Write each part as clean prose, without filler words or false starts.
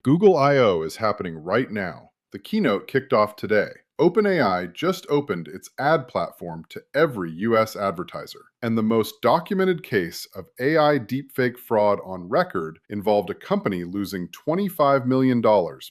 Google I/O is happening right now. The keynote kicked off today. OpenAI just opened its ad platform to every US advertiser. And the most documented case of AI deepfake fraud on record involved a company losing $25 million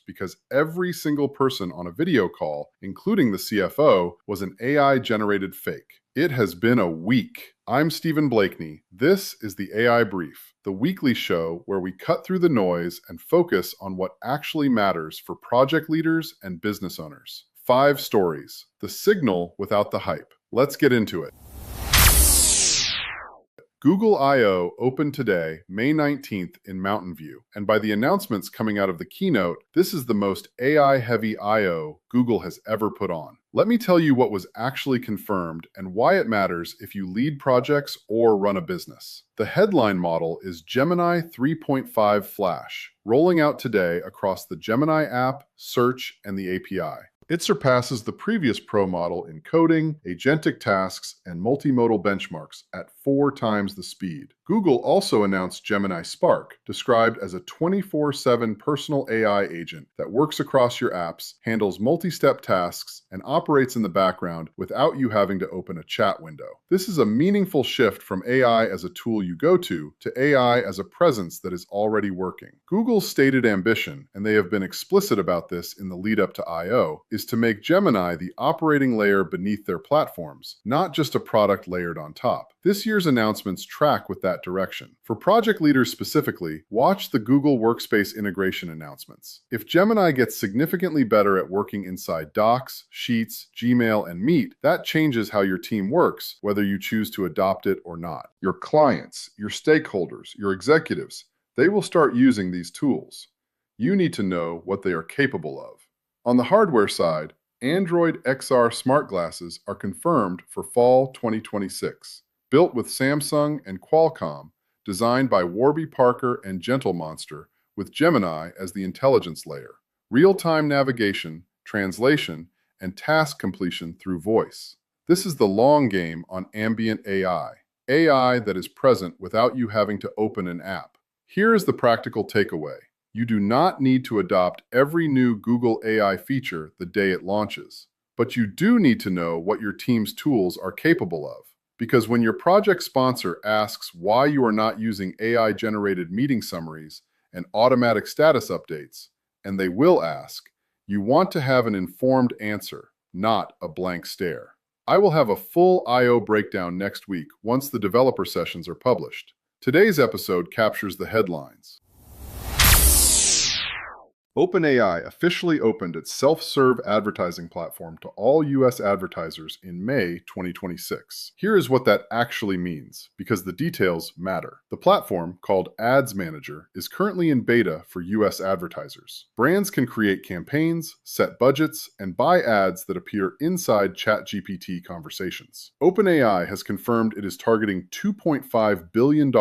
because every single person on a video call, including the CFO, was an AI-generated fake. It has been a week. I'm Stephen Blakeney. This is the AI Brief, the weekly show where we cut through the noise and focus on what actually matters for project leaders and business owners. 5 stories. The signal without the hype. Let's get into it. Google I/O opened today, May 19th in Mountain View, and by the announcements coming out of the keynote, this is the most AI-heavy I/O Google has ever put on. Let me tell you what was actually confirmed and why it matters if you lead projects or run a business. The headline model is Gemini 3.5 Flash, rolling out today across the Gemini app, search, and the API. It surpasses the previous Pro model in coding, agentic tasks, and multimodal benchmarks at 4 times the speed. Google also announced Gemini Spark, described as a 24/7 personal AI agent that works across your apps, handles multi-step tasks, and operates in the background without you having to open a chat window. This is a meaningful shift from AI as a tool you go to AI as a presence that is already working. Google's stated ambition, and they have been explicit about this in the lead up to I/O, is to make Gemini the operating layer beneath their platforms, not just a product layered on top. This year's announcements track with that direction. For project leaders specifically, watch the Google Workspace integration announcements. If Gemini gets significantly better at working inside Docs, Sheets, Gmail, and Meet, that changes how your team works, whether you choose to adopt it or not. Your clients, your stakeholders, your executives, they will start using these tools. You need to know what they are capable of. On the hardware side, Android XR smart glasses are confirmed for fall 2026. Built with Samsung and Qualcomm, designed by Warby Parker and Gentle Monster, with Gemini as the intelligence layer. Real-time navigation, translation, and task completion through voice. This is the long game on ambient AI. AI that is present without you having to open an app. Here is the practical takeaway. You do not need to adopt every new Google AI feature the day it launches, but you do need to know what your team's tools are capable of. Because when your project sponsor asks why you are not using AI-generated meeting summaries and automatic status updates, and they will ask, you want to have an informed answer, not a blank stare. I will have a full I/O breakdown next week once the developer sessions are published. Today's episode captures the headlines. OpenAI officially opened its self-serve advertising platform to all US advertisers in May 2026. Here is what that actually means, because the details matter. The platform, called Ads Manager, is currently in beta for US advertisers. Brands can create campaigns, set budgets, and buy ads that appear inside ChatGPT conversations. OpenAI has confirmed it is targeting $2.5 billion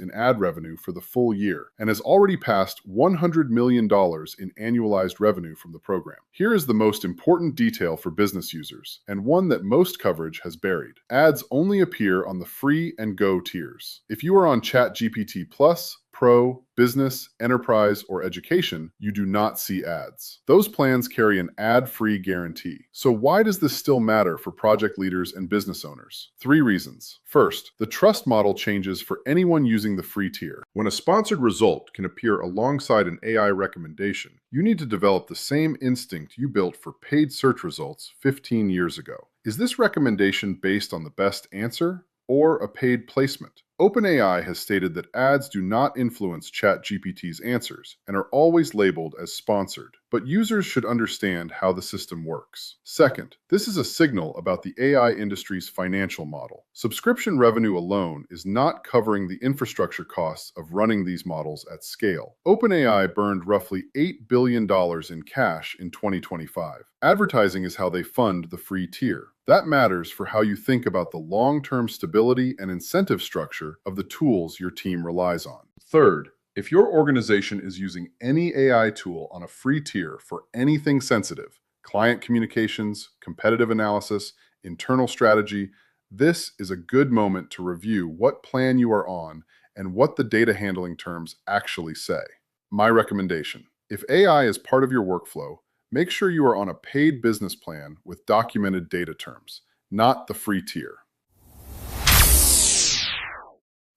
in ad revenue for the full year, and has already passed $100 million in annualized revenue from the program. Here is the most important detail for business users, and one that most coverage has buried. Ads only appear on the free and go tiers. If you are on ChatGPT Plus, Pro, Business, Enterprise, or Education, you do not see ads. Those plans carry an ad-free guarantee. So why does this still matter for project leaders and business owners? 3 reasons. First, the trust model changes for anyone using the free tier. When a sponsored result can appear alongside an AI recommendation, you need to develop the same instinct you built for paid search results 15 years ago. Is this recommendation based on the best answer or a paid placement? OpenAI has stated that ads do not influence ChatGPT's answers and are always labeled as sponsored, but users should understand how the system works. Second, this is a signal about the AI industry's financial model. Subscription revenue alone is not covering the infrastructure costs of running these models at scale. OpenAI burned roughly $8 billion in cash in 2025. Advertising is how they fund the free tier. That matters for how you think about the long-term stability and incentive structure of the tools your team relies on. Third, if your organization is using any AI tool on a free tier for anything sensitive, client communications, competitive analysis, internal strategy, this is a good moment to review what plan you are on and what the data handling terms actually say. My recommendation: If AI is part of your workflow, make sure you are on a paid business plan with documented data terms, not the free tier.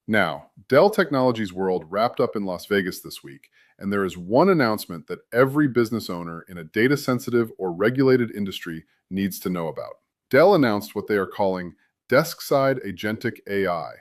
Now, Dell Technologies World wrapped up in Las Vegas this week, and there is one announcement that every business owner in a data-sensitive or regulated industry needs to know about. Dell announced what they are calling Desk-Side Agentic AI,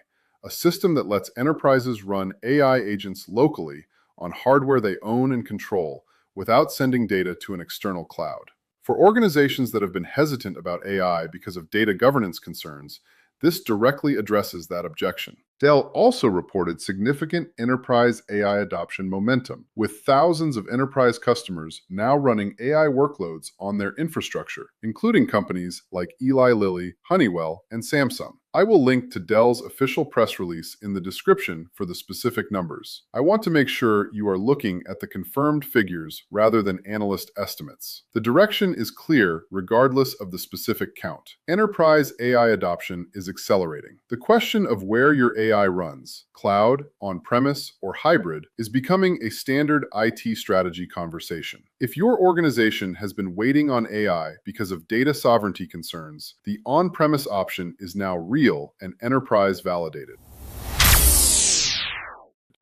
a system that lets enterprises run AI agents locally on hardware they own and control without sending data to an external cloud. For organizations that have been hesitant about AI because of data governance concerns, this directly addresses that objection. Dell also reported significant enterprise AI adoption momentum, with thousands of enterprise customers now running AI workloads on their infrastructure, including companies like Eli Lilly, Honeywell, and Samsung. I will link to Dell's official press release in the description for the specific numbers. I want to make sure you are looking at the confirmed figures rather than analyst estimates. The direction is clear regardless of the specific count. Enterprise AI adoption is accelerating. The question of where your AI runs, cloud, on-premise, or hybrid, is becoming a standard IT strategy conversation. If your organization has been waiting on AI because of data sovereignty concerns, the on-premise option is now real and enterprise validated.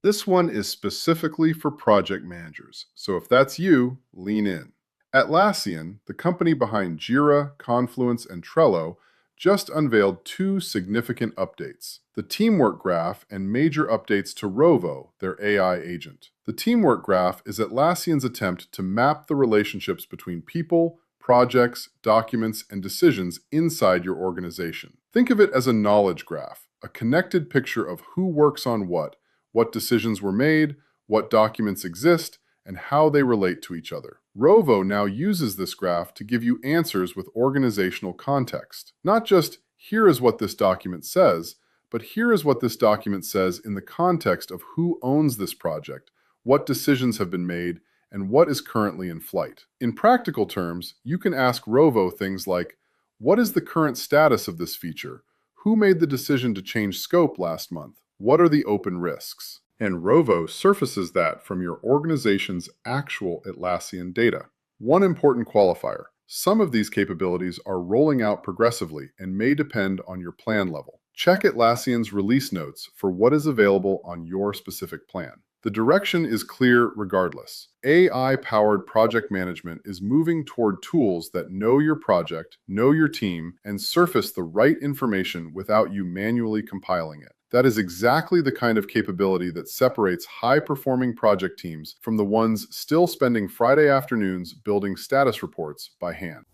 This one is specifically for project managers, so if that's you, lean in. Atlassian, the company behind Jira, Confluence, and Trello, just unveiled two significant updates: the Teamwork Graph and major updates to Rovo, their AI agent. The Teamwork Graph is Atlassian's attempt to map the relationships between people, projects, documents, and decisions inside your organization. Think of it as a knowledge graph, a connected picture of who works on what decisions were made, what documents exist, and how they relate to each other. Rovo now uses this graph to give you answers with organizational context. Not just, here is what this document says, but here is what this document says in the context of who owns this project, what decisions have been made, and what is currently in flight. In practical terms, you can ask Rovo things like, what is the current status of this feature? Who made the decision to change scope last month? What are the open risks? And Rovo surfaces that from your organization's actual Atlassian data. One important qualifier: some of these capabilities are rolling out progressively and may depend on your plan level. Check Atlassian's release notes for what is available on your specific plan. The direction is clear regardless. AI-powered project management is moving toward tools that know your project, know your team, and surface the right information without you manually compiling it. That is exactly the kind of capability that separates high-performing project teams from the ones still spending Friday afternoons building status reports by hand.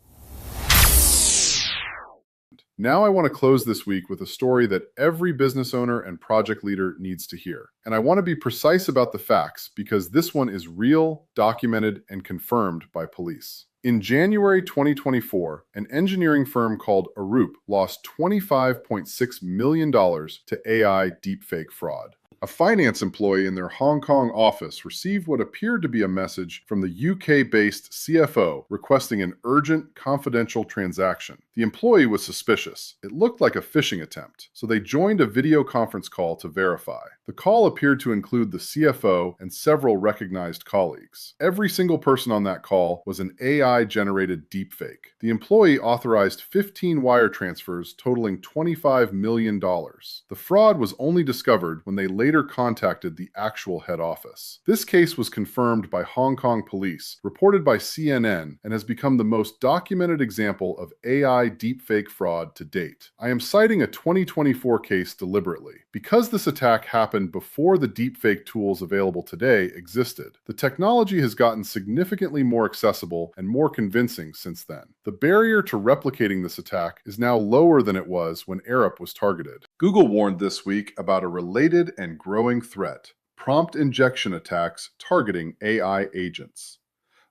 Now I want to close this week with a story that every business owner and project leader needs to hear. And I want to be precise about the facts because this one is real, documented, and confirmed by police. In January 2024, an engineering firm called Arup lost $25.6 million to AI deepfake fraud. A finance employee in their Hong Kong office received what appeared to be a message from the UK-based CFO requesting an urgent, confidential transaction. The employee was suspicious. It looked like a phishing attempt, so they joined a video conference call to verify. The call appeared to include the CFO and several recognized colleagues. Every single person on that call was an AI-generated deepfake. The employee authorized 15 wire transfers totaling $25 million. The fraud was only discovered when they later contacted the actual head office. This case was confirmed by Hong Kong police, reported by CNN, and has become the most documented example of AI deepfake fraud to date. I am citing a 2024 case deliberately. Because this attack happened before the deepfake tools available today existed, the technology has gotten significantly more accessible and more convincing since then. The barrier to replicating this attack is now lower than it was when Arup was targeted. Google warned this week about a related and growing threat: prompt injection attacks targeting AI agents.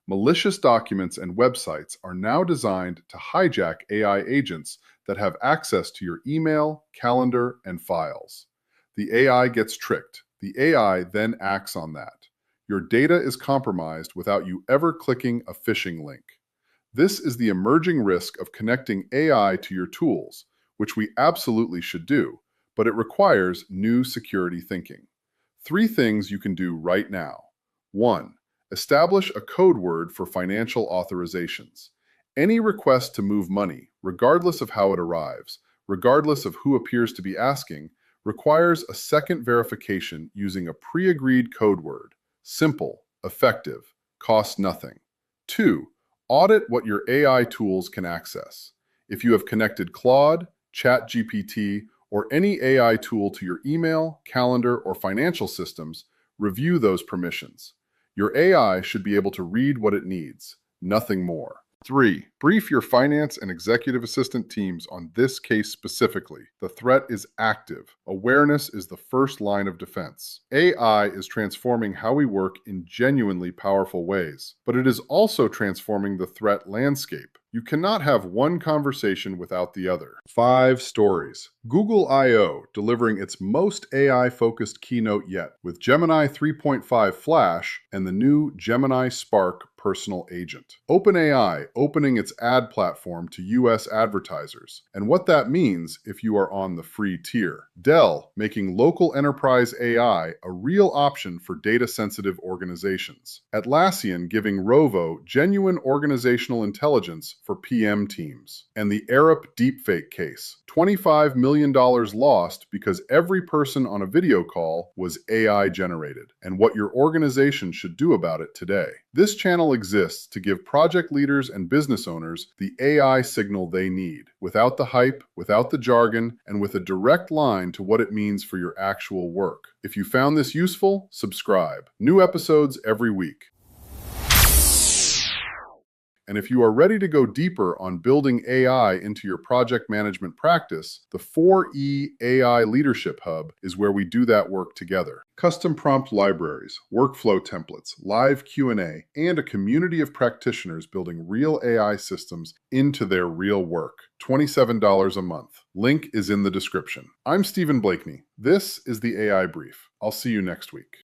Malicious documents and websites are now designed to hijack AI agents that have access to your email, calendar, and files. The AI gets tricked. The AI then acts on that. Your data is compromised without you ever clicking a phishing link. This is the emerging risk of connecting AI to your tools, which we absolutely should do, but it requires new security thinking. 3 things you can do right now. 1. Establish a code word for financial authorizations. Any request to move money, regardless of how it arrives, regardless of who appears to be asking, requires a second verification using a pre-agreed code word. Simple, effective, costs nothing. 2. Audit what your AI tools can access. If you have connected Claude, ChatGPT, or any AI tool to your email, calendar, or financial systems, review those permissions. Your AI should be able to read what it needs, nothing more. 3. Brief your finance and executive assistant teams on this case specifically. The threat is active. Awareness is the first line of defense. AI is transforming how we work in genuinely powerful ways, but it is also transforming the threat landscape. You cannot have one conversation without the other. 5 stories. Google I/O delivering its most AI-focused keynote yet with Gemini 3.5 Flash and the new Gemini Spark personal agent. OpenAI opening its ad platform to US advertisers, and what that means if you are on the free tier. Dell making local enterprise AI a real option for data-sensitive organizations. Atlassian giving Rovo genuine organizational intelligence for PM teams. And the Arup deepfake case. $25 million lost because every person on a video call was AI generated, and what your organization should do about it today. This channel exists to give project leaders and business owners the AI signal they need, without the hype, without the jargon, and with a direct line to what it means for your actual work. If you found this useful, subscribe. New episodes every week. And if you are ready to go deeper on building AI into your project management practice, the 4E AI Leadership Hub is where we do that work together. Custom prompt libraries, workflow templates, live Q&A, and a community of practitioners building real AI systems into their real work. $27 a month. Link is in the description. I'm Stephen Blakeney. This is the AI Brief. I'll see you next week.